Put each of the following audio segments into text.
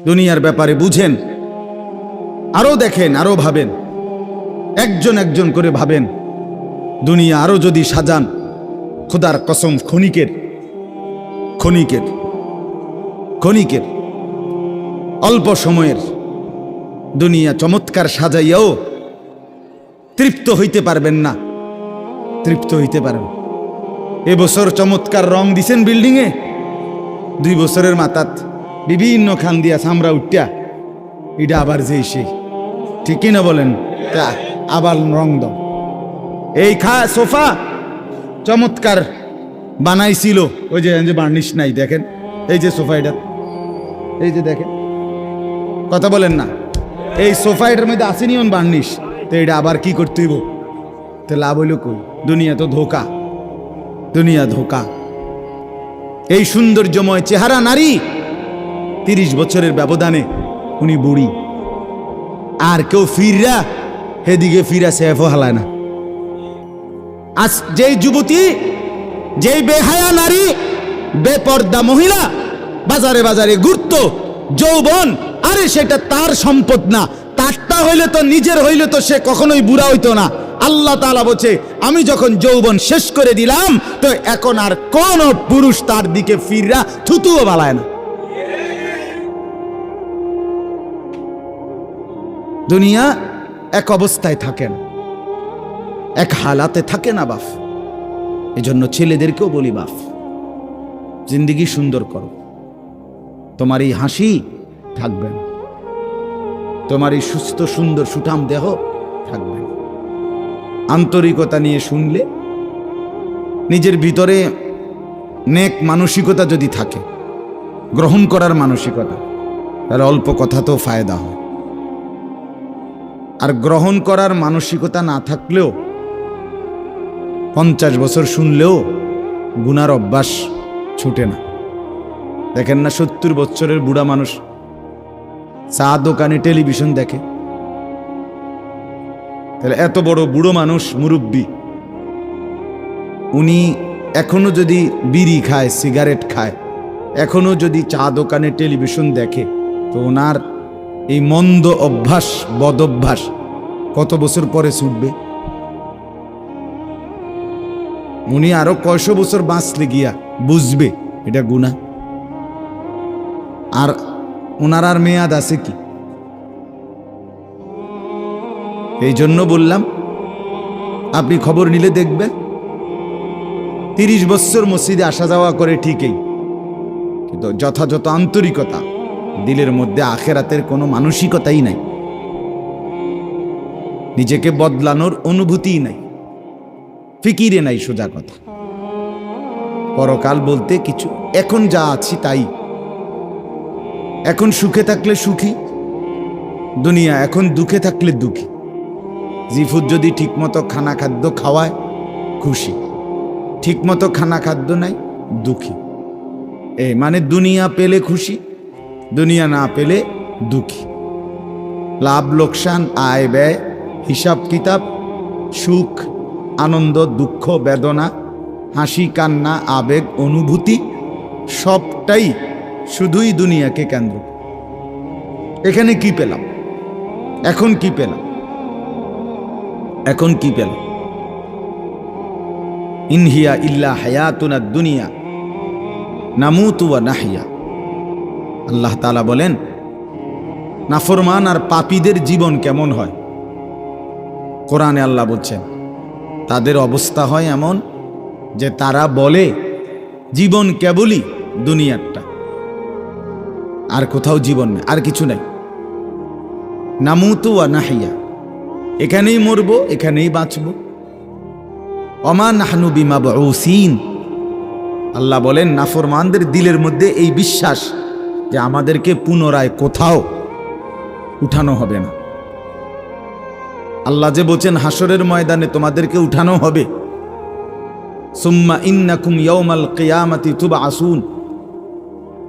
দুনিয়ার ব্যাপারে বুঝেন, আরো দেখেন, আরো ভাবেন, একজন একজন করে ভাবেন। দুনিয়া আরো যদি সাজান, খোদার কসম ক্ষণিকের ক্ষণিকের ক্ষণিকের অল্প সময়ের দুনিয়া চমৎকার সাজাইয়াও তৃপ্ত হইতে পারবেন না, তৃপ্ত হইতে পারেন। এবছর চমৎকার রং দিছেন বিল্ডিংয়ে, 2 বছরের মাথাত বিভিন্ন খান দিয়া চামড়া উঠিয়া এটা আবার যেই সেই, ঠিকই না বলেন? তা আবার রং দাও। এই সোফা চমৎকার বানাইছিল, ওই যে বার্নিশ নাই, দেখেন এই যে সোফা, এটা এই যে দেখেন, কথা বলেন না, এই সোফা এটার মধ্যে আসেনি অন বার্নিশ, তো এটা আবার কি করতে হইব? তো লাভ হইল কই? দুনিয়া তো ধোকা, দুনিয়া ধোকা। এই সৌন্দর্যময় চেহারা নারী 30 বছরের ব্যবধানে উনি বুড়ি, আর কেউ ফিররা সেদিকে ফিরা সেফও হালায় না। আজ যেই যুবতী, যেই বেহায়া নারী, বেপর্দা মহিলা বাজারে বাজারে ঘুরতো, যৌবন, আরে সেটা তার সম্পদ না, তারটা হইলে তো নিজের হইলে তো সে কখনোই বুড়া হইতো না। আল্লাহ তাআলা বলছে, আমি যখন যৌবন শেষ করে দিলাম, তো এখন আর কোন পুরুষ তার দিকে ফিররা থুতুও বালায় না। দুনিয়া এক অবস্থায় থাকে না, এক হালাতে থাকে না বাপ। এজন্য ছেলেদেরকেও বলি, বাপ, জিন্দেগি সুন্দর করো। তোমার এই হাসি থাকবে না, তোমার এই সুস্থ সুন্দর সুঠাম দেহ থাকবে না। আন্তরিকতা নিয়ে শুনলে, নিজের ভিতরে নেক মানসিকতা যদি থাকে, গ্রহণ করার মানসিকতা, তাহলে অল্প কথা তো ফায়দা হয়। আর গ্রহণ করার মানসিকতা না থাকলেও 50 বছর শুনলেও গুনার অভ্যাস ছুটে না। দেখেন না 70 বছরের বুড়া মানুষ চা দোকানে টেলিভিশন দেখে, তাহলে এত বড় বুড়ো মানুষ, মুরব্বী, উনি এখনো যদি বিড়ি খায়, সিগারেট খায়, এখনো যদি চা দোকানে টেলিভিশন দেখে, তো ওনার এই মন্দ অভ্যাস, বদ অভ্যাস কত বছর পরে ছুটবে? উনি আরো কয়শো বছর বাঁচলে গিয়া বুঝবে এটা গুনাহ। আর ওনার আর মেয়াদ আছে কি? এই জন্য বললাম, আপনি খবর নিলে দেখবেন 30 বছর মসজিদে আসা যাওয়া করে ঠিকই, কিন্তু যথাযথ আন্তরিকতা, দিলের মধ্যে আখেরাতের কোনো মানসিকতাই নাই, নিজেকে বদলানোর অনুভূতিই নাই, ফিকিরে নাই। সোজা কথা, পরকাল বলতে কিছু, এখন যা আছি তাই। এখন সুখে থাকলে সুখী দুনিয়া, এখন দুঃখে থাকলে দুঃখী। জিফুত যদি ঠিকমতো খানা খাদ্য খাওয়ায় খুশি, ঠিকমতো খানা খাদ্য নাই দুঃখী। এই মানে দুনিয়া পেলে খুশি, দুনিয়া না পেলে দুঃখী। লাভ লোকসান, আয় ব্যয়, হিসাব কিতাব, সুখ আনন্দ, দুঃখ বেদনা, হাসি কান্না, আবেগ অনুভূতি, সবটাই শুধুই দুনিয়াকে কেন্দ্র। এখানে কি পেলাম? এখন কি পেলাম? এখন কি পেলাম? ইনহিয়া ইল্লা হায়াতুনা দুনিয়া নামুতু ওয়া নাহইয়া। আল্লাহ তাআলা বলেন, নাফরমান আর পাপীদের জীবন কেমন হয়? কোরআনে আল্লাহ বলছেন, তাদের অবস্থা হয় এমন যে তারা বলে জীবন কেবলই দুনিয়ারটা, আর কোথাও জীবন নেই, আর কিছু নাই। নামুতু ওয়া নাহইয়া, এখানেই মরবো, এখানেই বাঁচবো। ওমা নাহনু বিমাবউসিন। আল্লাহ বলেন, নাফরমানদের দিলের মধ্যে এই বিশ্বাস যে আমাদেরকে পুনরায় কোথাও উঠানো হবে না। আল্লাহ যে বলছেন হাসরের ময়দানে তোমাদেরকে উঠানো হবে, সুম্মা ইন্নাকুম ইয়াউমাল কিয়ামাতি তুবআসুন।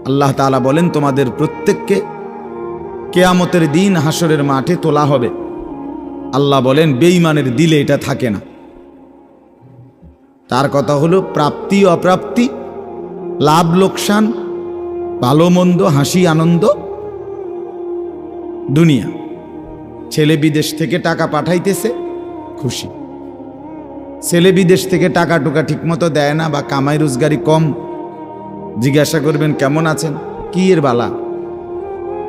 আল্লাহ তাআলা বলেন, তোমাদের প্রত্যেককে কিয়ামতের দিন হাসরের মাঠে তোলা হবে। আল্লাহ বলেন, বেঈমানের দিলে এটা থাকে না। তার কথা হলো, প্রাপ্তি অপ্রাপ্তি, লাভ লোকসান, ভালো মন্দ, হাসি আনন্দ, দুনিয়া। ছেলে বিদেশ থেকে টাকা পাঠাইতেছে, খুশি। ছেলে বিদেশ থেকে টাকা টুকা ঠিক মতো দেয় না বা কামাই রোজগারি কম, জিজ্ঞাসা করবেন কেমন আছেন, কি এর বালা?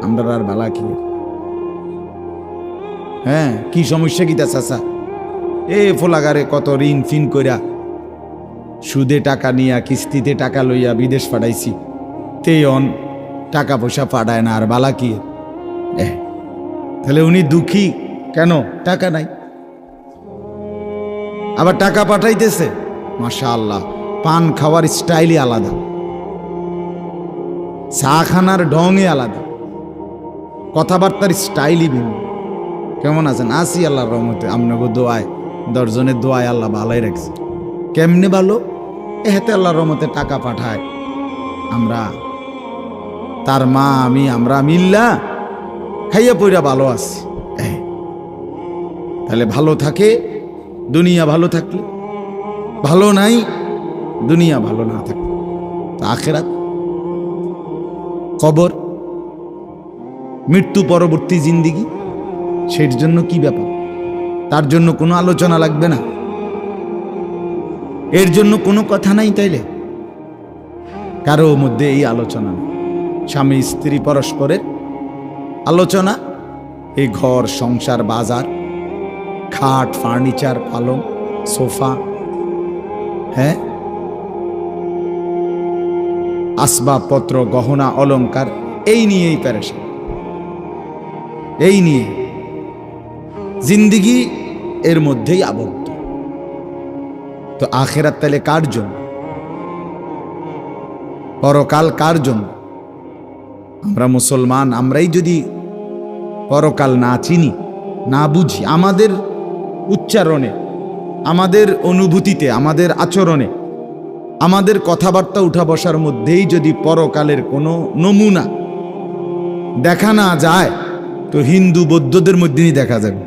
আমরা আর বালা কি? হ্যাঁ, কি সমস্যা কি তা চাচা? এ ফোলাগারে কত ঋণ ফিন কইরা সুদে টাকা নিয়া কিস্তিতে টাকা লইয়া বিদেশ পাঠাইছি, তেয়ন টাকা পয়সা পাঠায় না, আর বালা কি? তাহলে উনি দুঃখী কেন? টাকা নাই, আবার টাকা পাঠাইতেছে, মাশাআল্লাহ। পান খাওয়ার স্টাইলই আলাদা, চা খানার ঢঙে আলাদা, কথাবার্তার স্টাইলই ভিন্ন। কেমন আছেন? আসি আল্লাহর রহমতে, আপনাকে দোয়ায়, 10 জনের দোয়ায় আল্লাহ ভালোই রাখছে। কেমনে ভালো? এতে আল্লাহর রহমতে টাকা পাঠায়, আমরা তার মা আমি আমরা মিল্লা খাইয়া পইরা ভালো আছি। তাহলে ভালো থাকে দুনিয়া, ভালো থাকলে ভালো নাই দুনিয়া, ভালো না থাকলে আখিরাত, কবর, মৃত্যু পরবর্তী জিন্দিগি, সের জন্য কি ব্যাপার? তার জন্য কোনো আলোচনা লাগবে না, এর জন্য কোনো কথা নাই। তাইলে কারো মধ্যে এই আলোচনা নেই। স্বামী স্ত্রী পরস্পরের আলোচনা, এই ঘর সংসার বাজার, খাট ফার্নিচার পালং সোফা, হ্যাঁ, আসবাবপত্র গহনা অলংকার, এই নিয়েই পেরেশান, এই নিয়ে জিন্দিগি এর মধ্যেই আবদ্ধ। তো আখিরাত তাহলে কার জন্য? পরকাল কার জন্য? আমরা মুসলমান, আমরাই যদি পরকাল না চিনি, না বুঝি, আমাদের উচ্চারণে, আমাদের অনুভূতিতে, আমাদের আচরণে, আমাদের কথাবার্তা উঠা বসার মধ্যেই যদি পরকালের কোনো নমুনা দেখা না যায়, তো হিন্দু বৌদ্ধদের মধ্যেই দেখা যাবে।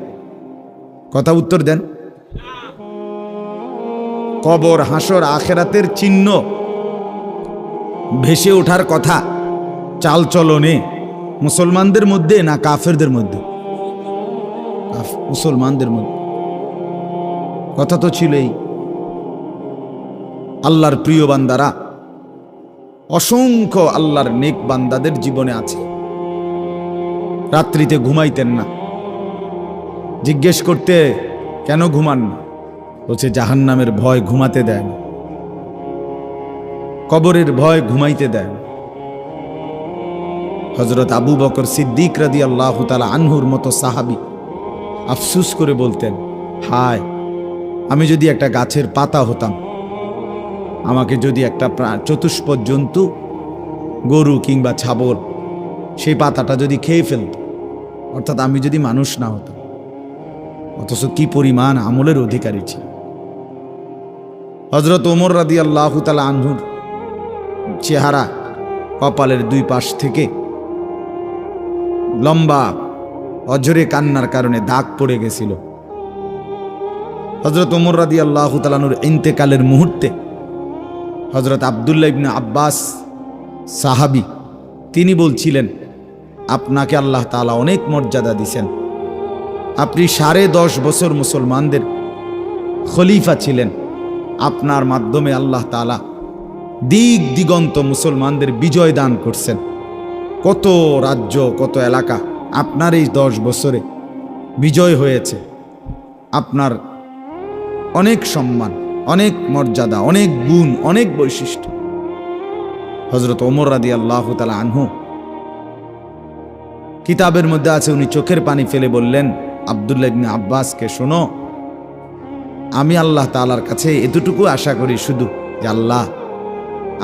কথা উত্তর দেন। কবর হাসর আখেরাতের চিহ্ন ভেসে ওঠার কথা চাল চলনে মুসলমানদের মধ্যে না কাফেরদের মধ্যে? মুসলমানদের মধ্যে। কথা তো ছিলই। আল্লাহর প্রিয় বান্দারা, অসংখ্য আল্লাহর নেক বান্দাদের জীবনে আছে রাত্রিতে ঘুমাইতেন না। জিজ্ঞেস করতে কেন ঘুমান না? বলছে জাহান্নামের ভয় ঘুমাতে দেয় না, কবরের ভয় ঘুমাইতে দেয় না। হযরত আবু বকর সিদ্দিক রাদিয়াল্লাহু তাআলা আনহুর মতো সাহাবী আফসুস করে বলতেন, হায়, আমি যদি একটা গাছের পাতা হতাম, আমাকে যদি একটা চতুষ্পদ জন্তু, গরু কিংবা ছাগল, সেই পাতাটা যদি খেয়ে ফেলত, অর্থাৎ আমি যদি মানুষ না হতাম। অথচ কি পরিমাণ আমলের অধিকারী ছিল। হযরত ওমর রাদিয়াল্লাহু তাআলা আনহুর চেহারা, কপালের দুই পাশ থেকে লম্বা অঝরে কান্নার কারণে দাগ পড়ে গেছিল। হযরত ওমর রাদিয়াল্লাহু তাআলা আনহুর ইন্তেকালের মুহূর্তে হযরত আব্দুল্লাহ ইবনে আব্বাস সাহাবী, তিনি বলছিলেন, আপনাকে আল্লাহ তাআলা অনেক মর্যাদা দিয়েছেন, আপনি 10.5 বছর মুসলমানদের খলিফা ছিলেন, আপনার মাধ্যমে আল্লাহ তাআলা দিক দিগন্ত মুসলমানদের বিজয় দান করছেন। কত রাজ্য, কত এলাকা আপনার এই 10 বছরে বিজয় হয়েছে। আপনার অনেক সম্মান, অনেক মর্যাদা, অনেক গুণ, অনেক বৈশিষ্ট্য। হযরত ওমর রাদিয়াল্লাহু তাআলা আনহু, কিতাবের মধ্যে আছে, উনি চোখের পানি ফেলে বললেন আব্দুল্লাহ ইবনে আব্বাসকে, শোনো, আমি আল্লাহ তাআলার কাছে এতটুকু আশা করি শুধু যে আল্লাহ,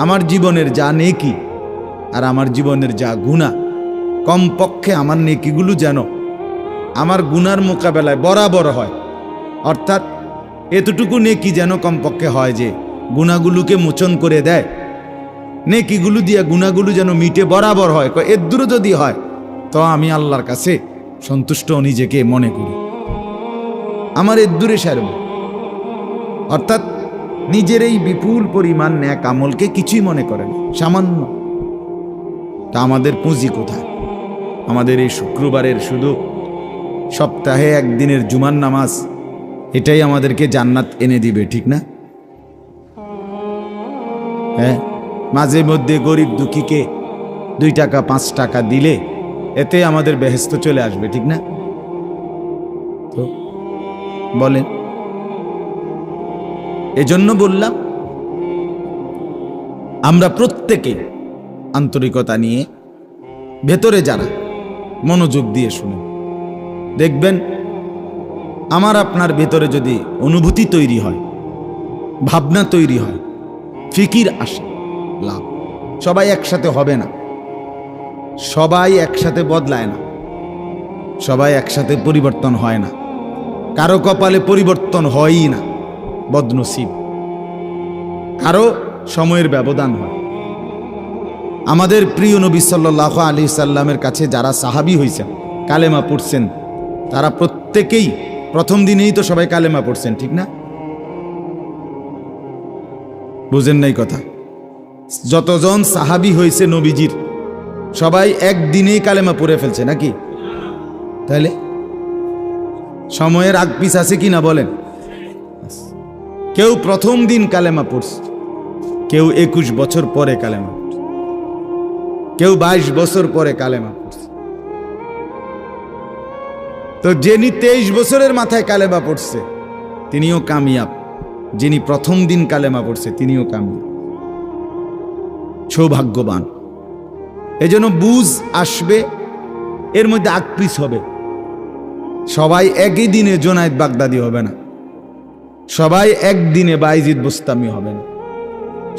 আমার জীবনের যা নেকি আর আমার জীবনের যা গুনাহ, কমপক্ষে আমার নেকিগুলো যেন আমার গুনার মোকাবেলায় বরাবর হয়। অর্থাৎ এতটুকু নেকি যেন কমপক্ষে হয় যে গুনাহগুলোকে মোচন করে দেয়, নেকিগুলো দিয়ে গুনাহগুলো যেন মিটে বরাবর হয়। এর দূরে যদি হয় তো আমি আল্লাহর কাছে সন্তুষ্ট নিজেকে মনে করি, আমার এর দূরে সারব। অর্থাৎ নিজের এই বিপুল পরিমাণ নেক আমলকে কিছুই মনে করেন, সামান্য। তা আমাদের পুঁজি কোথায়? আমাদের এই শুক্রবারের শুধু সপ্তাহে একদিনের জুমার নামাজ এটাই আমাদেরকে জান্নাত এনে দিবে, ঠিক না? হ্যাঁ, মাঝে মধ্যে গরিব দুঃখীকে 2 টাকা 5 টাকা দিলে এতে আমাদের বেহেশত চলে আসবে, ঠিক না? তো বলেন, এজন্য বললাম আমরা প্রত্যেকে আন্তরিকতা নিয়ে ভেতরে যারা মনোযোগ দিয়ে শুনে দেখবেন, আমার আপনার ভেতরে যদি অনুভূতি তৈরি হয়, ভাবনা তৈরি হয়, ফিকির আসে, লাভ। সবাই একসাথে হবে না, সবাই একসাথে বদলায় না, সবাই একসাথে পরিবর্তন হয় না, কারো কপালে পরিবর্তন হয়ই না, বদনসিব। কারো সময়ের ব্যবধান হয়। আমাদের প্রিয় নবী সাল্লাল্লাহু আলাইহি সাল্লামের কাছে যারা সাহাবী হয়েছেন, কালেমা পড়ছেন, তারা প্রত্যেকেই প্রথম দিনেই তো সবাই কালেমা পড়ছেন, ঠিক না? বুঝেন নাই কথা? যতজন সাহাবী হয়েছে নবীজির সবাই একদিনেই কালেমা পড়ে ফেলছে নাকি? তাহলে সময়ের আগ পিছ আছে কি না বলেন? কেউ প্রথম দিন কালেমা পড়ছে, কেউ 21 বছর পরে কালেমা পড়ছে, কেউ 22 বছর পরে কালেমা পড়ছে। তো যিনি 23 বছরের মাথায় কালেমা পড়ছে তিনিও কামিয়াব, যিনি প্রথম দিন কালেমা পড়ছে তিনিও কামিয়াব, সৌভাগ্যবান। এজন্য বুঝ আসবে, এর মধ্যে আকপিস হবে। সবাই একই দিনে জোনায়েদ বাগদাদি হবে না, সবাই একদিনে বাইজিদ বুস্তামি হবে না,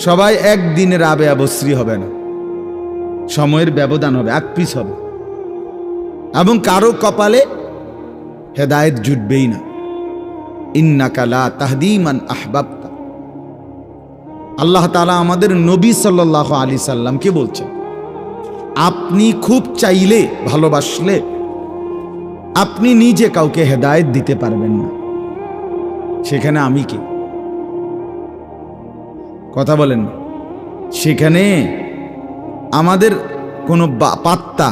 সবাই একদিনে রাবেয়া বসরি হবে না, সময়ের ব্যবধান হবে, আকপিস হবে। এবং কারো কপালে হেদায়েত জুটবেই না। ইন্নাকা লা তাহদি মান আহবাবতা। আল্লাহ তাআলা আমাদের নবী সাল্লাল্লাহু আলাইহি সাল্লামকে বলছেন, আপনি খুব চাইলে, ভালোবাসলে আপনি নিজে কাউকে হেদায়েত দিতে পারবেন না, সেখানে আমি কি? কথা বলেন না। সেখানে আমাদের কোনো পাত্তা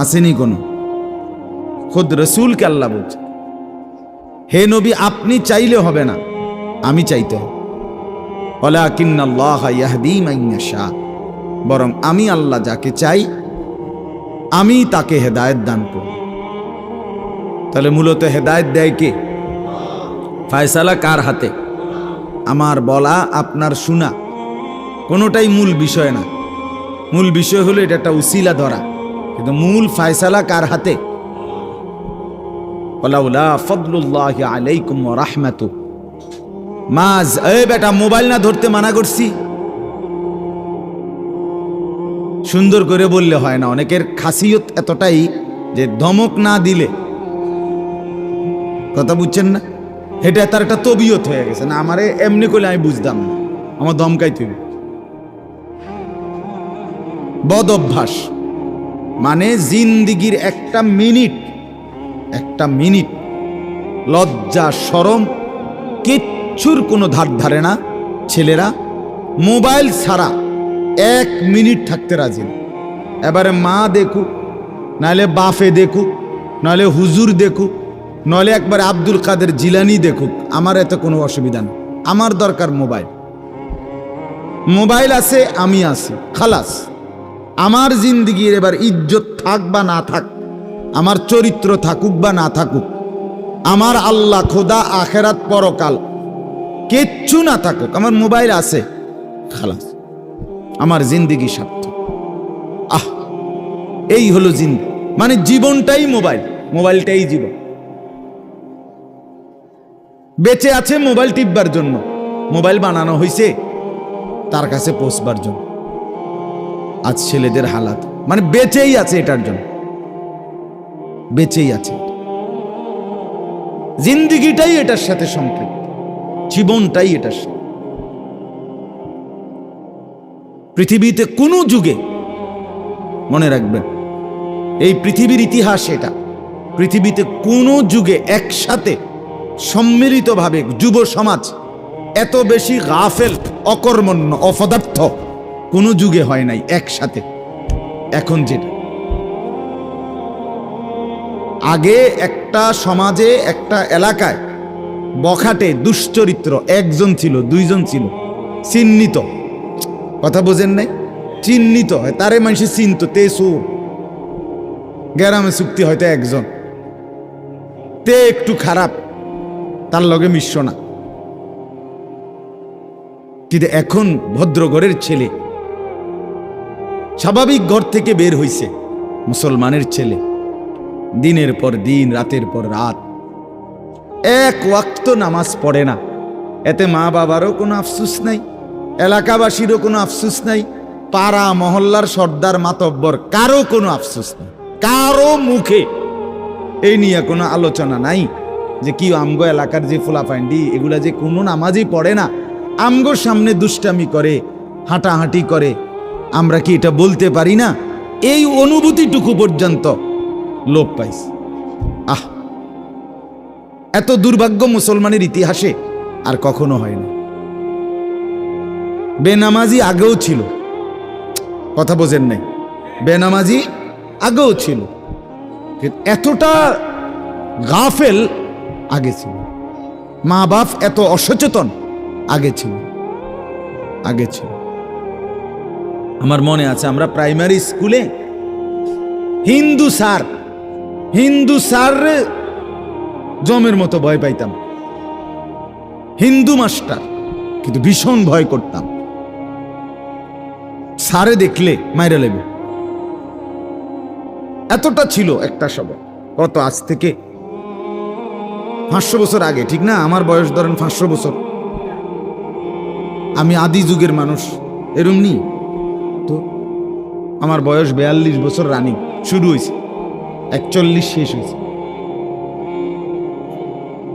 আসেনি কোনো। খুদ রসুলকে আল্লাহ বলছে, হে নবী আপনি চাইলে হবে না, আমি চাইতে হবে। ওয়ালাকিন্নাল্লাহা ইয়াহদি মান ইয়াশা, বরং আমি আল্লাহ যাকে চাই আমি তাকে হেদায়েত দান করি। তাহলে মূলত হেদায়েত দেয় কে? ফয়সালা কার হাতে? আমার বলা আপনার শোনা কোনোটাই মূল বিষয় না। মূল বিষয় হলো এটা একটা উসিলা ধরা, কিন্তু মূল ফয়সালা কার হাতে? ওয়ালাউলা ফাদলুল্লাহি আলাইকুম ওয়া রাহমাতুহু মাজ। এই বেটা, মোবাইল না ধরতে মানা করছি। সুন্দর করে বললে হয় না, অনেকের খাসিয়ত এতটাই যে ধমক না দিলে, কথা বুঝছেন না, এটা তার একটা তবিয়ত হয়ে গেছে। না আমারে এমনি করলে আমি বুঝতাম না, আমার ধমকাই তুই। বদ অভ্যাস মানে জিন্দিগির একটা মিনিট লজ্জা শরম কিচ্ছুর কোনো ধার ধারে না। ছেলেরা মোবাইল ছাড়া 1 মিনিট থাকতে রাজি না। এবারে মা দেখুক, নাহলে বাফে দেখুক, নাহলে হুজুর দেখুক, নইলে একবার আব্দুল কাদের জিলানি দেখুক, আমার এত কোনো অসুবিধা নেই। আমার দরকার মোবাইল। মোবাইল আছে, আমি আছি, খালাস। আমার জিন্দিগির এবার ইজ্জত থাক বা না থাক, আমার চরিত্র থাকুক বা না থাকুক, আমার আল্লাহ খোদা আখেরাত পরকাল কিচ্ছু না থাকুক, আমার মোবাইল আছে, খালাস, আমার জিন্দিগি সার্থক। এই হলো জিন্দি, মানে জীবনটাই মোবাইল, মোবাইলটাই জীবন। বেঁচে আছে মোবাইল টিপবার জন্য, মোবাইল বানানো হয়েছে তার কাছে পৌঁছবার জন্য। আজ ছেলেদের হালাত মানে বেঁচেই আছে এটার জন্য, বেঁচেই আছে। জিন্দিগিটাই এটার সাথে সম্পৃক্ত, জীবনটাই এটার সাথে। পৃথিবীতে কোনো যুগে, মনে রাখবেন এই পৃথিবীর ইতিহাস এটা, পৃথিবীতে কোনো যুগে একসাথে সম্মিলিতভাবে যুব সমাজ এত বেশি গাফেল, অকর্মণ্য, অপদার্থ কোনো যুগে হয় নাই একসাথে। এখন যেটা আগে একটা সমাজে, একটা এলাকায় বখাটে দুশ্চরিত্র একজন ছিল, দুইজন ছিল, চিহ্নিত। কথা বোঝেন নাই? চিহ্নিত হয়, তারে মানুষে চিনত, তে সুর। গ্রামে চুক্তি হয়তো একজন, তে একটু খারাপ, তার লগে মিশ্র না। কিন্তু এখন ভদ্রঘরের ছেলে, স্বাভাবিক ঘর থেকে বের হইছে, মুসলমানের ছেলে, দিনের পর দিন, রাতের পর রাত এক ওয়াক্ত নামাজ পড়ে না। এতে মা বাবারও কোনো আফসুস নাই, এলাকাবাসীরও কোনো আফসুস নাই, পাড়া মহল্লার সর্দার মাতব্বর কারো কোনো আফসোস নেই, কারো মুখে এই নিয়ে কোনো আলোচনা নাই যে কি আমগো এলাকার যে ফুলাফান্ডি এগুলা যে কোনো নামাজই পড়ে না, আমগো সামনে দুষ্টামি করে, হাঁটাহাঁটি করে, আমরা কি এটা বলতে পারি না? এই অনুভূতিটুকু পর্যন্ত লোপ পাইছে। আহ, এত দুর্ভাগ্য মুসলমানের ইতিহাসে আর কখনো হয়নি। বেনামাজি আগেও ছিল, কথা বোঝেন নাই? বেনামাজি আগেও ছিল, এতটা গাফেল আগে ছিল, মা বাপ এত অসচেতন আগে ছিল, আগে ছিল। আমার মনে আছে আমরা প্রাইমারি স্কুলে হিন্দু স্যার জমের মতো ভয় পাইতাম, হিন্দু মাস্টার, কিন্তু ভীষণ ভয় করতাম। সারে দেখলে মাইরা লেবে, এতটা ছিল একটা সময়। কত, আজ থেকে 500 বছর আগে, ঠিক না? আমার বয়স ধরেন 500 বছর, আমি আদি যুগের মানুষ, এরম নি তো। আমার বয়স 42 বছর রানিং, শুরু হয়েছে 41 শেষ হয়েছে,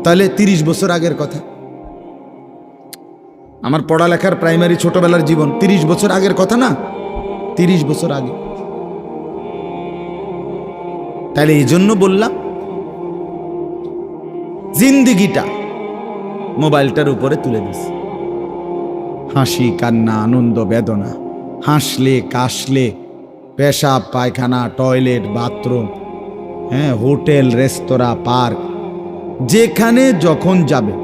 তাহলে 30 বছর আগের কথা। আমার পড়ালেখার প্রাইমারি ছোটবেলার জীবন 30 বছর আগের কথা না? 30 বছর আগে। তাহলে এই জন্য বললাম জিন্দিগিটা মোবাইলটার উপরে তুলে দিস। হাসি, কান্না, আনন্দ, বেদনা, হাসলে, কাশলে, পেশাব, পায়খানা, টয়লেট, বাথরুম, হ্যাঁ, হোটেল, রেস্তোরাঁ, পার্ক, যেখানে যখন যাবে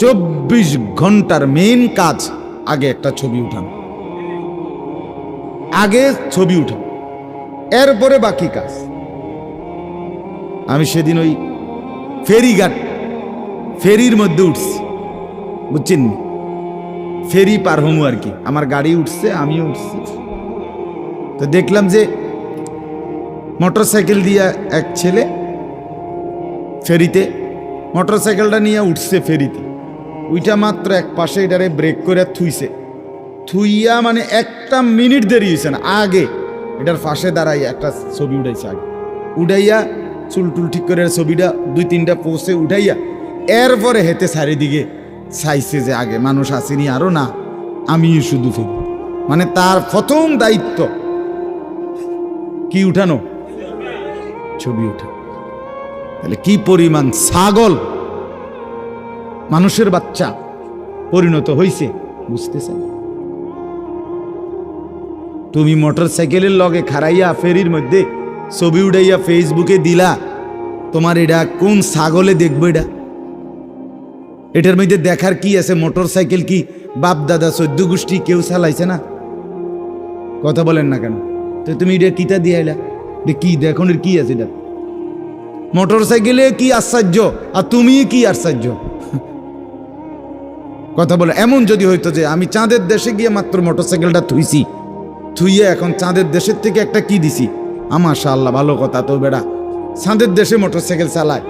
24 ঘন্টার মেইন কাজ আগে একটা ছবি উঠানো, আগে ছবি উঠানো, এরপরে বাকি কাজ। আমি সেদিন ওই ফেরিঘাট, ফেরির মধ্যে উঠছি, বুঝছেন, ফেরি পার হমু আর কি, আমার গাড়ি উঠছে, আমিও উঠছি। তো দেখলাম যে মোটরসাইকেল দিয়ে এক ছেলে ফেরিতে, মোটরসাইকেলটা নিয়ে উঠছে ফেরিতে, ওইটা মাত্র এক পাশে এটারে ব্রেক করে থুইয়া, মানে 1 মিনিট দেরি হয়েছে না, আগে এটার পাশে দাঁড়াই একটা ছবি উঠাইছে, আগে উঠাইয়া চুল টুল ঠিক করে ছবিটা 2-3টা পোস্টে উঠাইয়া এরপরে হেতে চারিদিকে চাইছে যে আগে মানুষ আসেনি আরো, না আমি শুধু ফেরি। মানে তার প্রথম দায়িত্ব কি উঠানো, ছবি উঠা। তাহলে কি পরিমাণ ছাগল মানুষের বাচ্চা পরিণত হইছে বুঝতেছেন? তুমি মোটরসাইকেলের লগে খাড়াইয়া ফেরির মধ্যে ছবি উঠাইয়া ফেসবুকে দিলা, তোমার এটা কোন ছাগলে দেখবো? এটার মধ্যে দেখার কি আছে? মোটরসাইকেল কি বাপ দাদা 14 গোষ্ঠী কেউ চালাইছে না? কথা বলেন না কেন? তো তুমি এটা কিতা দিয়ে এলা, কি দেখুন কি আছে এটা? মোটরসাইকেলে কি আশ্চর্য, আর তুমি কি আশ্চর্য? কথা বলে এমন যদি হইতো যে আমি চাঁদের দেশে গিয়ে মাত্র মোটরসাইকেলটা থুইয়ে এখন চাঁদের দেশের থেকে একটা কি দিছি, মাশাআল্লাহ, ভালো কথা। তো বেড়া চাঁদের দেশে মোটরসাইকেল চালায়,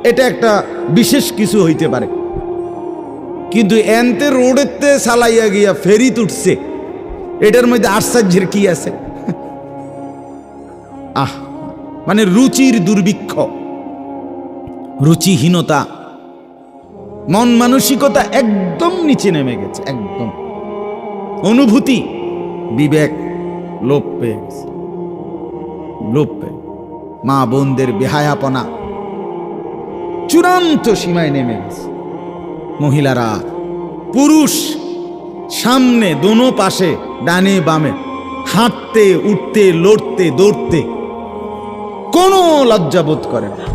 এটা একটা বিশেষ কিছু হইতে পারে, কিন্তু এনতে রোডেতে চালাইয়া গিয়া ফেরি তুটছে, এটার মধ্যে আশ্চর্যের কি আছে? আহ, মানে রুচির দুর্ভিক্ষ, রুচিহীনতা, মন মানসিকতা একদম নিচে নেমে গেছে, একদম অনুভূতি, বিবেক লোপ পেয়ে গেছে, লোপ পেয়ে। মা বোনদের বেহায়াপনা চূড়ান্ত সীমায় নেমে গেছে। মহিলারা, পুরুষ সামনে দোনো পাশে ডানে বামে হাঁটতে, উঠতে, লড়তে, দৌড়তে কোনো লজ্জা বোধ করে না।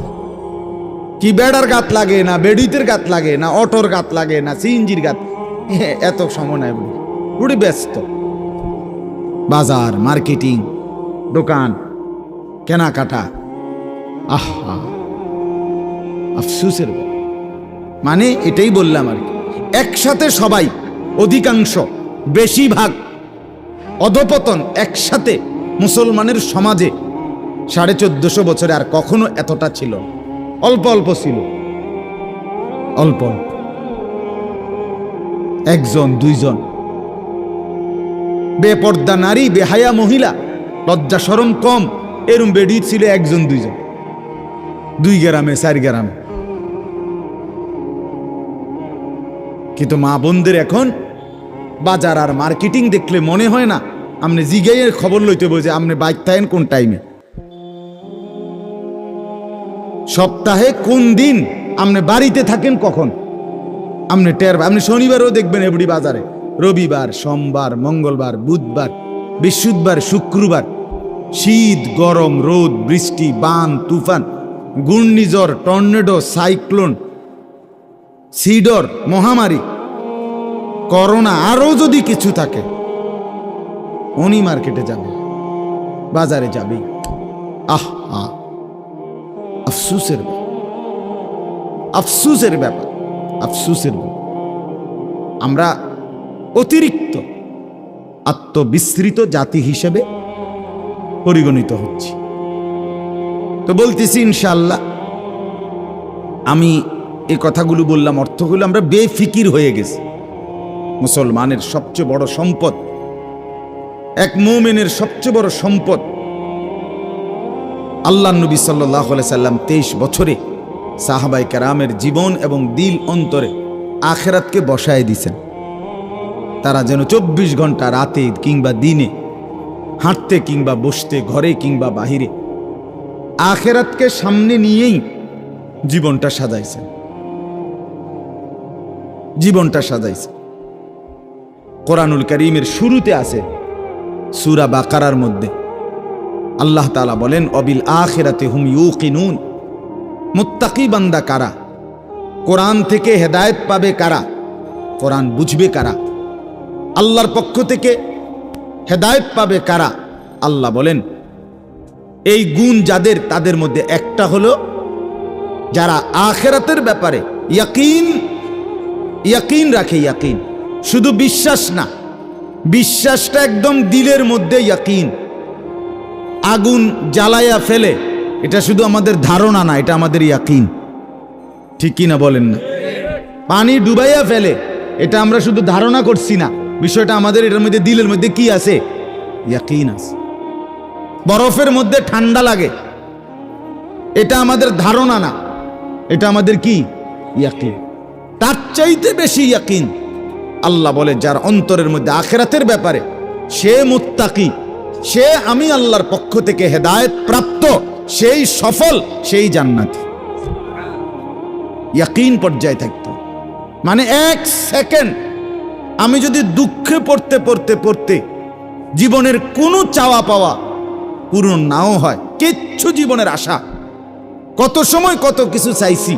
কি বেড়ার গাত লাগে না, বেডিতের গাত লাগে না, অটোর গাত লাগে না, সিএনজির গাত, এত সময় নাই। বুড়ি ব্যস্ত, বাজার, মার্কেটিং, দোকান, কেনাকাটা। আহা, আফসোসের ব্যাপার। মানে এটাই বললাম আর কি, একসাথে সবাই, অধিকাংশ, বেশিরভাগ অধপতন একসাথে মুসলমানের সমাজে 1450 বছরে আর কখনো এতটা ছিল না। অল্প অল্প ছিল, অল্প অল্প, একজন দুইজন বেপর্দা নারী, বেহায়া মহিলা, লজ্জা শরম কম, এরম বেডি ছিল একজন দুইজন, 2 গ্রামে 4 গ্রামে। কিন্তু মা বোনদের এখন বাজার আর মার্কেটিং দেখলে মনে হয় না আপনি জিগাইয়ের খবর লইতে বোঝে আপনি বাইক থাকেন কোন টাইমে, সপ্তাহে কোন দিন আপনি বাড়িতে থাকেন কখন, আপনি আপনি শনিবারও দেখবেন এবড়ি বাজারে, রবিবার, সোমবার, মঙ্গলবার, বুধবার, বৃহস্পতিবার, শুক্রবার, শীত, গরম, রোদ, বৃষ্টি, বান, তুফান, ঘূর্ণিঝড়, টর্নেডো, সাইক্লোন, সিডর, মহামারী, করোনা, আরো যদি কিছু থাকে, উনি মার্কেটে যাবে, বাজারে যাবে। আহা, আফসোসের ব্যাপার, আফসোসের ব্যাপার, আফসোসের ব্যাপার। আমরা অতিরিক্ত আত্মবিস্মৃত জাতি হিসেবে পরিগণিত হচ্ছি। তো বলতেছি ইনশাআল্লাহ, আমি এই কথাগুলো বললাম, অর্থগুলো আমরা বেফিকির হয়ে গেছি। মুসলমানের সবচেয়ে বড় সম্পদ, এক মুমিনের সবচেয়ে বড় সম্পদ, আল্লাহ নবী সাল্লাল্লাহু আলাইহি সাল্লাম 23 বছরে সাহাবায়ে কেরামের জীবন এবং দিল অন্তরে আখিরাতকে বসায় দিয়েছেন। তারা যেন 24 ঘন্টা রাতে কিংবা দিনে, হাঁটতে কিংবা বসতে, ঘরে কিংবা বাহিরে, আখিরাতকে সামনে নিয়েই জীবনটা সাজাইছেন, জীবনটা সাজাইছে। কোরআনুল কারীমের শুরুতে আছে সূরা বাকারার মধ্যে আল্লাহ তাআলা বলেন, অবিল আখিরাতি হুম ইউকিনুন, মুত্তাকি বান্দা কারা, কোরআন থেকে হেদায়েত পাবে কারা, কোরআন বুঝবে কারা, আল্লাহর পক্ষ থেকে হেদায়েত পাবে কারা। আল্লাহ বলেন এই গুণ যাদের, তাদের মধ্যে একটা হলো যারা আখিরাতের ব্যাপারে ইয়াকিন রাখে। ইয়াকিন শুধু বিশ্বাস না, বিশ্বাসটা একদম দিলের মধ্যে ইয়াকিন। আগুন জ্বালাইয়া ফেলে, এটা শুধু আমাদের ধারণা না, এটা আমাদের ইয়াকিন। ঠিক কি না বলেন না? পানি ডুবাইয়া ফেলে, এটা আমরা শুধু ধারণা করছি না, বিষয়টা আমাদের এটার মধ্যে দিলের মধ্যে কি আছে? ইয়াকিন আছে। বরফের মধ্যে ঠান্ডা লাগে, এটা আমাদের ধারণা না, এটা আমাদের কি? ইয়াকিন। তার চাইতে বেশি ইয়াকিন আল্লাহ বলে যার অন্তরের মধ্যে আখিরাতের ব্যাপারে, সে মুত্তাকি, সে আমি আল্লাহর পক্ষ থেকে হেদায়েত প্রাপ্ত, সেই সফল, সেই জান্নাতি। ইয়াকিন পর্যায়ে থাকতো, মানে 1 সেকেন্ড আমি যদি দুঃখে পড়তে পড়তে পড়তে জীবনের কোনো চাওয়া পাওয়া পূরণ নাও হয়, কিচ্ছু জীবনের আশা, কত সময় কত কিছু চাইছি,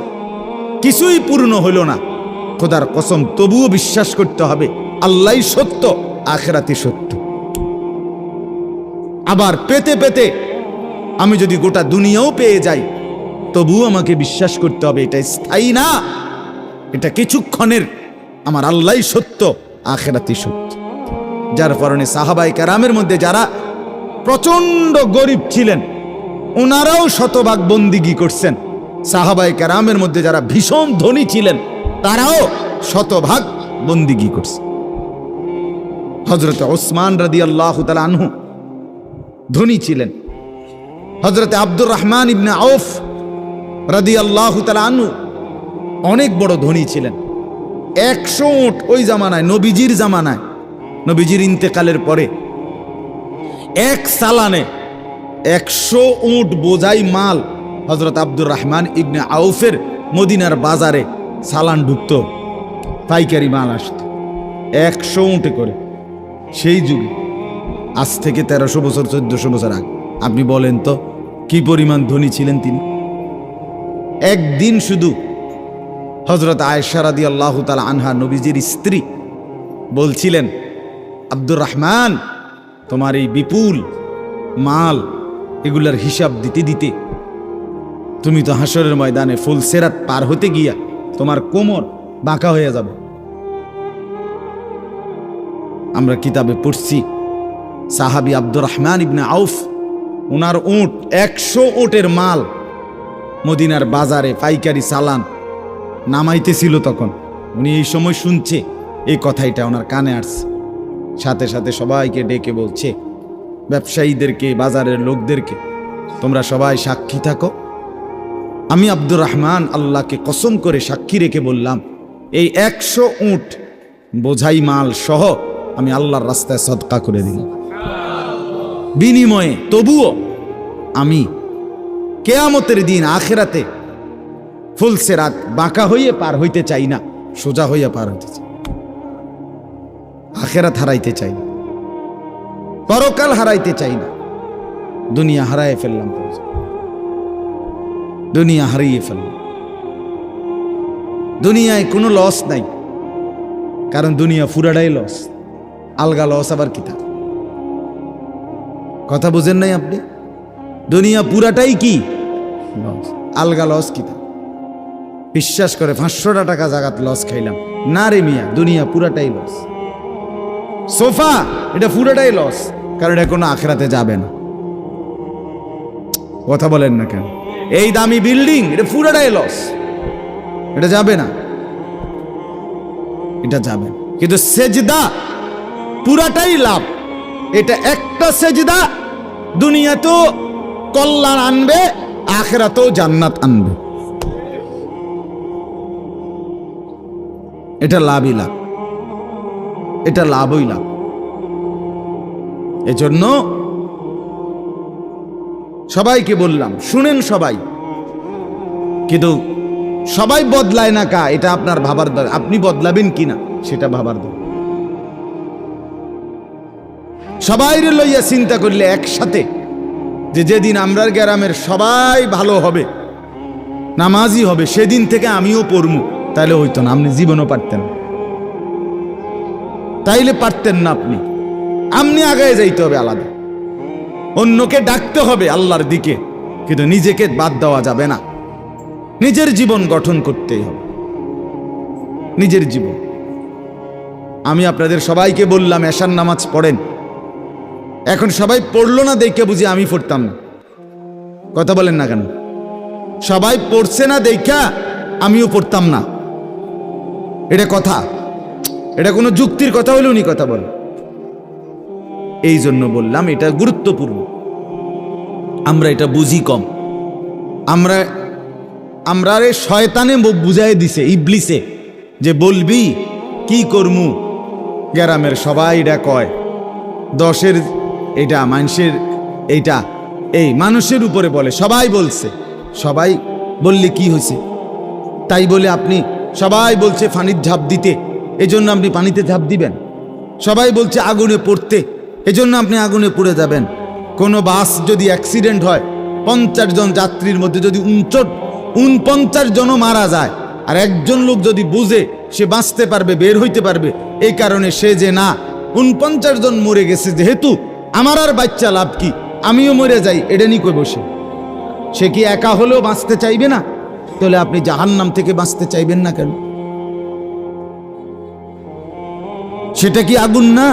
কিছুই পূর্ণ হইল না, খোদার কসম তবুও বিশ্বাস করতে হবে আল্লাহই সত্য, আখিরাতই সত্য। আবার পেতে পেতে আমি যদি গোটা দুনিয়াও পেয়ে যাই, তবুও আমাকে বিশ্বাস করতে হবে এটা স্থায়ী না, এটা কিছুক্ষণের, আমার আল্লাহই সত্য, আখিরাতই সত্য। যার কারণে সাহাবায়ে কেরামের মধ্যে যারা প্রচন্ড গরিব ছিলেন, ওনারাও শতভাগ বন্দিগি করছেন। সাহাবায়ে কেরামের মধ্যে যারা ভীষণ ধনী ছিলেন, তারাও শতভাগ বন্দিগি করছে। হযরত ওসমান রাদিয়াল্লাহু তাআলা আনহু ধনী ছিলেন। হযরত আব্দুর রহমান ইবনে আউফ রাদিয়াল্লাহু তাআলা আনহু অনেক বড় ধনী ছিলেন। 100 উট ওই জামানায়, নবীজির জামানায়, নবীজির ইন্তেকালের পরে এক সালানে 100 উট বোঝাই মাল হযরত আব্দুর রহমান ইবনে আউফের মদিনার বাজারে সালান ঢুকতো, পাইকারি মাল আসতো 100 উটে করে। সেই যুগে, আজ থেকে 1300 বছর 1400 বছর আগে, আপনি বলেন তো কি পরিমাণ ধনী ছিলেন তিনি। একদিন শুধু হযরত আয়েশা রাদিয়াল্লাহু তাআলা আনহা, নবীজির স্ত্রী, বলছিলেন, আব্দুর রহমান, তোমার এই বিপুল মাল এগুলার হিসাব দিতে দিতে তুমি তো হাসরের ময়দানে ফুলসিরাত পার হতে গিয়া তোমার কোমর বাঁকা হয়ে যাবে। আমরা কিতাবে পড়ছি সাহাবী আব্দুর রহমান ইবনে আউফ, ওনার উট 100 উটের মাল মদিনার বাজারে পাইকারি চালান নামাইতেছিল। তখন উনি এই সময় শুনছে এই কথাইটা ওনার কানে আসছে, সাথে সাথে সবাইকে ডেকে বলছে, ব্যবসায়ীদেরকে, বাজারের লোকদেরকে, তোমরা সবাই সাক্ষী থাকো। আমি আব্দুর রহমান আল্লাহকে কসম করে সাক্ষী রেখে বললাম, এই 100 উট বোঝাই মাল সহ আমি আল্লাহর রাস্তায় সদকা করে দিই। বিনিময়ে তবুও আমি কিয়ামতের দিন আখিরাতে ফুলসিরাত বাঁকা হইয়ে পার হইতে চাই না, সোজা হইয়া পার হইতে চাই। আখিরাত হারাইতে চাই না, পরকাল হারাইতে চাই না। দুনিয়া হারাই ফেললাম, দুনিয়া হারিয়ে ফেললাম। দুনিয়ায় কোনো লস নাই, কারণ দুনিয়া পুরাটাই লস। আলগা লস আবার কি থাকে? কথা বুঝেন নাই আপনি? দুনিয়া পুরাটাই কি লস, আলগা লস কি থাকে? বিশ্বাস করে 500 টাকা জাগাত লস খাইলাম না রে মিয়া, দুনিয়া পুরাটাই লস। সোফা এটা পুরাটাই লস, কারণ এটা কোনো আখিরাতে যাবে না। কথা বলেন না কেন? এই দামি বিল্ডিং এটা পুরাটাই লস, এটা যাবে না, এটা যাবে। কিন্তু সেজদা পুরাটাই লাভ। এটা একটা সেজদা দুনিয়াতেও কল্যাণ আনবে, আখিরাতেও জান্নাত আনবে। এটা লাভই লাভ, এটা লাভই লাভ। এজন্য সবাইকে বললাম, শুনেন সবাই, কিন্তু সবাই বদলায় না কা, এটা আপনার ভাবার দরকার। আপনি বদলাবেন কিনা সেটা ভাবার দরকার। সবাই লইয়া চিন্তা করলে একসাথে, যে যেদিন আমরার গ্রামের সবাই ভালো হবে, নামাজি হবে, সেদিন থেকে আমিও পড়মু, তাইলে হইতো না। আপনি জীবনও পারতেন, তাইলে পারতেন না। আপনি আগায় যাইতে হবে আলাদা, অন্যকে ডাকতে হবে আল্লাহর দিকে, কিন্তু নিজেকে বাদ দেওয়া যাবে না। নিজের জীবন গঠন করতেই হবে, নিজের জীবন। আমি আপনাদের সবাইকে বললাম এশার নামাজ পড়েন। এখন সবাই পড়লো না দেখে বুঝি আমি পড়তাম না। কথা বলেন না কেন? সবাই পড়ছে না দেখা আমিও পড়তাম না, এটা কথা? এটা কোনো যুক্তির কথা হলে উনি কথা বলেন। এই জন্য বললাম এটা গুরুত্বপূর্ণ। আমরা এটা বুঝি কম। আমরা শয়তানে বুঝাই দিছে, ইবলিসে, যে বলবি কি করমু, গ্রামের সবাই এটা কয়, 10-এর এটা মানুষের, এইটা এই মানুষের উপরে বলে, সবাই বলছে। সবাই বললে কি হয়েছে? তাই বলে আপনি, সবাই বলছে পানির ঝাঁপ দিতে, এজন্য আপনি পানিতে ঝাঁপ দিবেন? সবাই বলছে আগুনে পড়তে, এজন্য আপনি আগুনে পড়ে যাবেন? কোনো বাস যদি অ্যাক্সিডেন্ট হয়, 50 জন যাত্রীর মধ্যে যদি 49 জনও মারা যায়, আর একজন লোক যদি বুঝে সে বাঁচতে পারবে, বের হইতে পারবে, এই কারণে সে যে না, 49 জন মরে গেছে, যেহেতু আমার আর বাচ্চা লাভ কি, আমিও মরে যাই, এটা নিয়ে কই বসে, সে কি একা হলেও বাঁচতে চাইবে না? তাহলে আপনি জাহান্নাম থেকে বাঁচতে চাইবেন না কেন? সেটা কি আগুন না?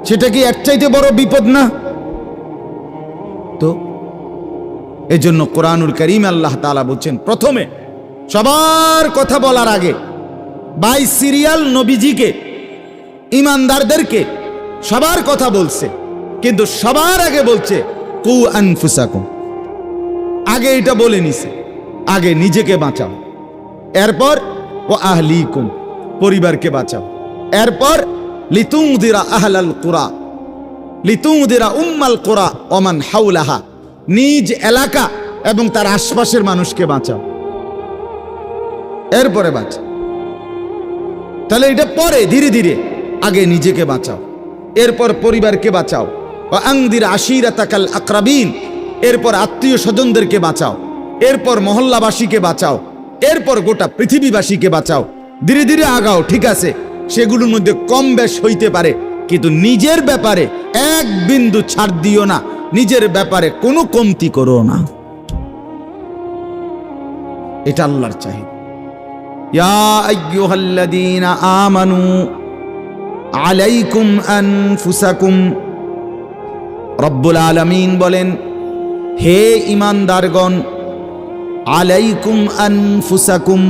সেটা কি এর চাইতে বড় বিপদ না? তো এজন্য কোরআনুল কারীম আল্লাহ তাআলা বলছেন, প্রথমে সবার কথা বলার আগে বাই সিরিয়াল নবীজিকে, ইমানদারদেরকে সবার কথা বলছে, কিন্তু সবার আগে বলছে কু আনফুসাকুম। আগে এটা বলে নিছে, আগে নিজেকে বাঁচাও, এরপর ও আহলিকুম, পরিবারকে বাঁচাও, এরপর লিতুনদিরা আহলাল কুরা, লিতুনদিরা উম্মাল কুরা ওমান হাওলাহা, নিজ এলাকা এবং তার আশপাশের মানুষকে বাঁচাও, এরপরে বাঁচাও। তাহলে এটা পরে ধীরে ধীরে, আগে নিজেকে বাঁচাও, এরপর পরিবারকে বাঁচাও। ওয়া আনদির আশিরাতাকাল আকরাবিন, এরপর আত্মীয় স্বজনদেরকে বাঁচাও, এরপর মহল্লাবাসীকে বাঁচাও, এরপর গোটা পৃথিবীবাসীকে বাঁচাও। ধীরে ধীরে আগাও, ঠিক আছে, সেগুলোর মধ্যে কম বেশ হইতে পারে, কিন্তু নিজের ব্যাপারে এক বিন্দু ছাড় দিও না, নিজের ব্যাপারে কোনো কমতি করো না। এটা আল্লাহর চাহিদা। ইয়া আইয়ুহাল্লাযীনা আমানু আলাইকুম আনফুসাকুম, রব্বুল আলামিন বলেন, হে ঈমানদারগণ, আলাইকুম আনফুসাকুম,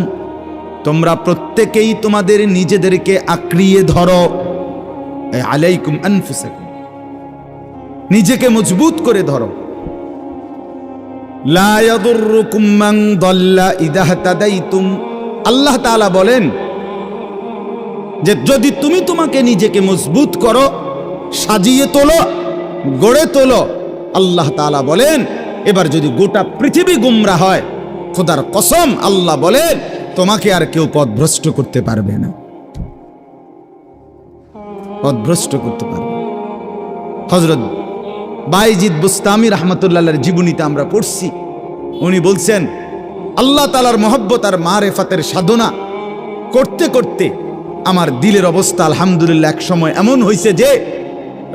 তোমরা প্রত্যেকেই তোমাদের নিজেদেরকে আঁকড়িয়ে ধরো। আলাইকুম আনফুসাকুম, নিজেকে মজবুত করে ধরো। লা ইয়াদুররুকুম মান দাল্লা ইযা ইহতাদাইতুম, আল্লাহ তাআলা বলেন যে যদি তুমি তোমাকে নিজেকে মজবুত করো, সাজিয়ে তোলো, গড়ে তোলো, আল্লাহ তাআলা বলেন এবার যদি গোটা পৃথিবী গুমরা হয়, খোদার কসম আল্লাহ বলেন তোমাকে আর কেউ পথভ্রষ্ট করতে পারবে না, পথভ্রষ্ট করতে পারবে। হযরত বাইজিদ বুস্তামি রাহমাতুল্লাহর জীবনীতে আমরা পড়ছি, উনি বলছেন আল্লাহ তাআলার মহব্বত আর মারেফাতের সাধনা করতে করতে আমার দিলের অবস্থা আলহামদুলিল্লাহ এক সময় এমন হয়েছে যে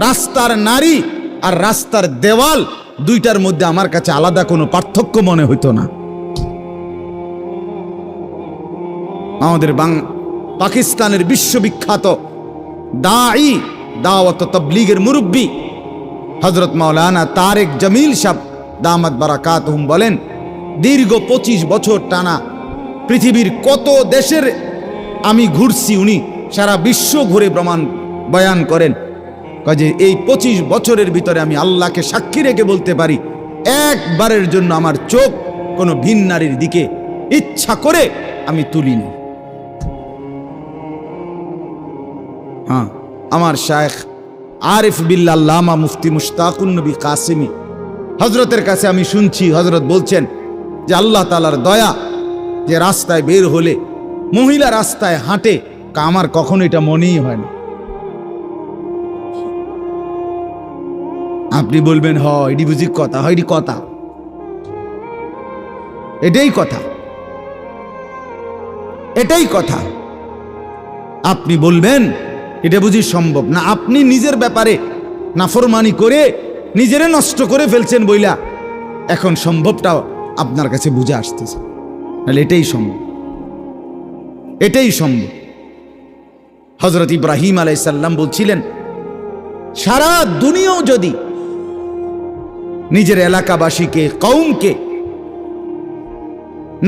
রাস্তার নারী আর রাস্তার দেওয়াল দুইটার মধ্যে আমার কাছে আলাদা কোনো পার্থক্য মনে হইতো না। আমাদের পাকিস্তানের বিশ্ববিখ্যাত দাঈ, দাওয়াত ও তাবলীগের মুরব্বী হযরত মাওলানা তারেক জামিল সাহেব দামাত বারাকাতুহুম বলেন, দীর্ঘ 25 বছর টানা পৃথিবীর কত দেশের আমি ঘুরছি, উনি সারা বিশ্ব ঘুরে প্রমাণ বয়ান করেন যে এই 25 বছরের ভিতরে আমি আল্লাহকে সাক্ষী রেখে বলতে পারি একবারের জন্য আমার চোখ কোনো ভিন নারীর দিকে ইচ্ছা করে আমি তুলিনি। হ্যাঁ, আমার শায়েখ আরিফ বিল্লাহ আল্লামা মুফতি মুশতাকুন নবী কাসেমি হযরতের কাছে আমি শুনছি, হযরত বলছেন যে আল্লাহ তাআলার দয়া যে রাস্তায় বের হলে মহিলা রাস্তায় হাঁটে, আমার কখনো এটা মনেই হয় না। আপনি বলবেন হ এটি বুঝি কথা, হয় এটি কথা, এটাই কথা, এটাই কথা। আপনি বলবেন এটা বুঝি সম্ভব না, আপনি নিজের ব্যাপারে নাফরমানি করে নিজেরে নষ্ট করে ফেলছেন বইলা এখন সম্ভবটা আপনার কাছে বুঝে আসতেছে, নাহলে এটাই সম্ভব, এটাই সম্ভব। হযরত ইব্রাহিম আলাইহিস সালাম বলছিলেন সারা দুনিয়াও যদি নিজের এলাকাবাসীকে, কওমকে,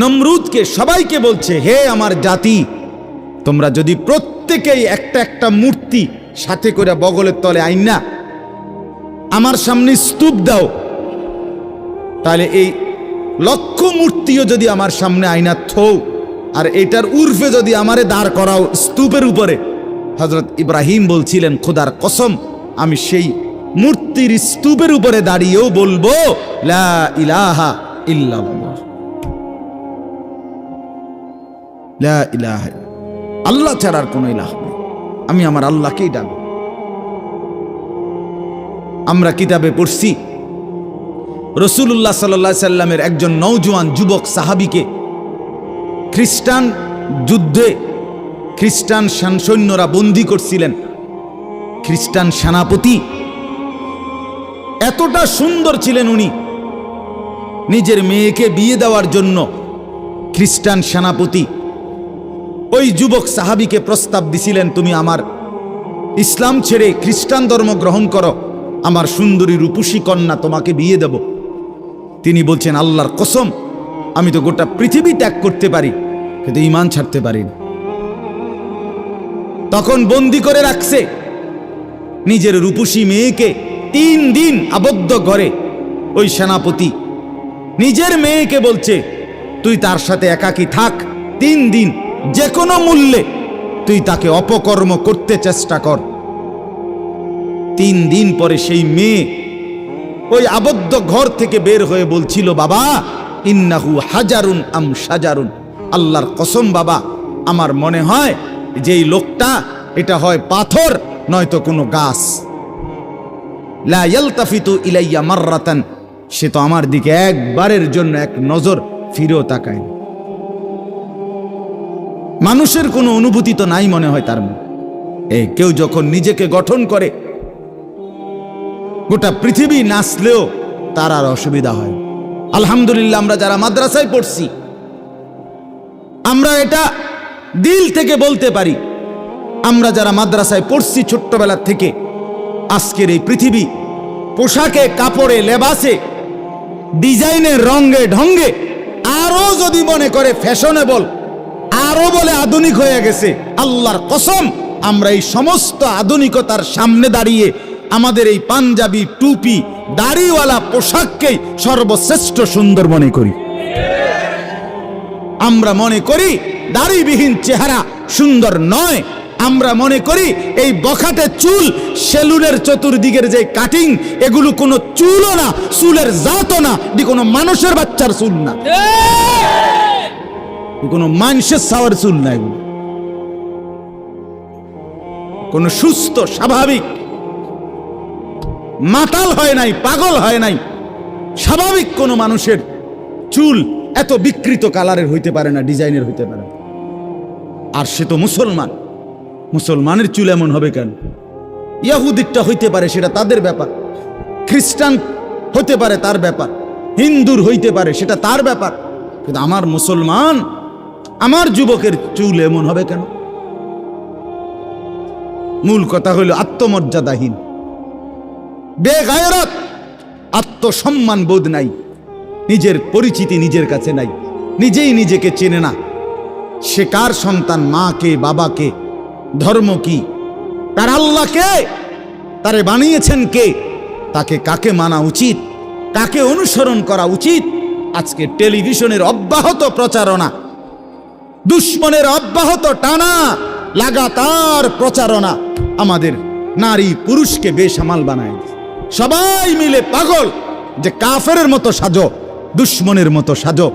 নমরুদকে, সবাইকে বলছে হে আমার জাতি, তোমরা যদি প্রত্যেকেই একটা একটা মূর্তি সাথে করে বগলের তলে আইনা আমার সামনে স্তূপ দাও, তাহলে এই লক্ষ মূর্তিও যদি আমার সামনে আইনা থও আর এটার উর্ফে যদি আমারে দাঁড় করাও স্তূপের উপরে, হযরত ইব্রাহিম বলছিলেন খোদার কসম আমি সেই মূর্তির স্তূপের উপরে দাঁড়িয়েও বলবো লা ইলাহা ইল্লাল্লাহ, লা ইলাহা, আল্লাহ ছাড়ার কোনো ইলাহ নেই, আমি আমার আল্লাহকেই ডাকব। আমরা কিতাবে পড়ছি রাসূলুল্লাহ সাল্লাল্লাহু আলাইহি সাল্লামের একজন নওজোয়ান যুবক সাহাবীকে খ্রিস্টান যুদ্ধে খ্রিস্টান সৈন্যরা বন্দী করছিলেন। খ্রিস্টান সেনাপতি এতটা সুন্দর ছিলেন, উনি নিজের মেয়েকে বিয়ে দেওয়ার জন্য খ্রিস্টান সেনাপতি ওই যুবক সাহাবীকে প্রস্তাব দিছিলেন, তুমি আমার ইসলাম ছেড়ে খ্রিস্টান ধর্ম গ্রহণ করো, আমার সুন্দরী রূপসী কন্যা তোমাকে বিয়ে দেব। তিনি বলছেন আল্লাহর কসম আমি তো গোটা পৃথিবী ত্যাগ করতে পারি কিন্তু ঈমান ছাড়তে পারি না। তখন বন্দী করে রাখছে নিজের রূপসী মেয়েকে 3 দিন আবদ্ধ ঘরে। ওই সেনাপতি নিজের মেয়েকে বলছে তুই তার সাথে একাকী থাক 3 দিন, যে কোনো মূল্যে তুই তাকে অপকর্ম করতে চেষ্টা কর। 3 দিন পরে সেই মেয়ে ওই আবদ্ধ ঘর থেকে বের হয়ে বলছিল বাবা ইন্নাহু হাজারুন আম শাজারুন, আল্লাহর কসম বাবা আমার মনে হয় যেই লোকটা এটা হয় পাথর নয়তো কোনো গাছ। লা ইয়ালতাফিতু ইলাইয়া মাররাতান সে তো আমার দিকে একবারের জন্য এক নজর ফিরেও তাকায়। মানুষের কোনো অনুভূতি তো নাই মনে হয় তার মধ্যে। কেউ যখন নিজেকে গঠন করে, গোটা পৃথিবী নাচলেও তার আর অসুবিধা হয়। আলহামদুলিল্লাহ, আমরা যারা মাদ্রাসায় পড়ছি, আমরা এটা দিল থেকে বলতে পারি, আমরা যারা মাদ্রাসায় পড়ছি ছোট্টবেলা থেকে, আজকের এই পৃথিবী পোশাকে, কাপড়ে, লেবাসে, ডিজাইনে, রঙে, ঢঙ্গে আরো যদি মনে করে ফ্যাশনেবল, আরো বলে আধুনিক হয়ে গেছে, আল্লাহর কসম আমরা এই সমস্ত আধুনিকতার সামনে দাঁড়িয়ে আমাদের এই পাঞ্জাবি, টুপি, দাড়িওয়ালা পোশাককেই সর্বশ্রেষ্ঠ সুন্দর মনে করি। আমরা মনে করি দাড়িবিহীন চেহারা সুন্দর নয়। আমরা মনে করি এই বখাটে চুল, সেলুনের চতুর্দিকের যে কাটিং, এগুলো কোনো চুলও না, চুলের জাতও না, এটি কোনো মানুষের বাচ্চার চুল না, কোনো মানুষের সাওয়ার চুল না, এগুলো কোন সুস্থ স্বাভাবিক, মাতাল হয় নাই, পাগল হয় নাই, স্বাভাবিক কোন মানুষের চুল এত বিকৃত কালারের হইতে পারে না, ডিজাইনের হইতে পারে না। আর সে তো মুসলমান, মুসলমানের চুল এমন হবে কেন? ইহুদিটা হইতে পারে, সেটা তাদের ব্যাপার, খ্রিস্টান হতে পারে তার ব্যাপার, হিন্দুর হইতে পারে সেটা তার ব্যাপার, কিন্তু আমার মুসলমান, আমার যুবকের চুল এমন হবে কেন? মূল কথা হইল আত্মমর্যাদাহীন, বেগায়রত, আত্মসম্মান বোধ নাই, নিজের পরিচিতি নিজের কাছে নাই, নিজেই নিজেকে চেনে না। সে কার সন্তান, মা কে, বাবা কে, ধর্ম কি, তার আল্লাহ কে, তারে বানিয়েছেন কে, তাকে কাকে মানা উচিত, কাকে অনুসরণ করা উচিত। আজকে টেলিভিশনের অব্যাহত প্রচারণা, দুশ্মনের অব্যাহত টানা লাগাতার প্রচারণা আমাদের নারী পুরুষকে বেসামাল বানায়। সবাই মিলে পাগল যে কাফেরের মতো সাজো, দুশ্মনের মতো সাজো,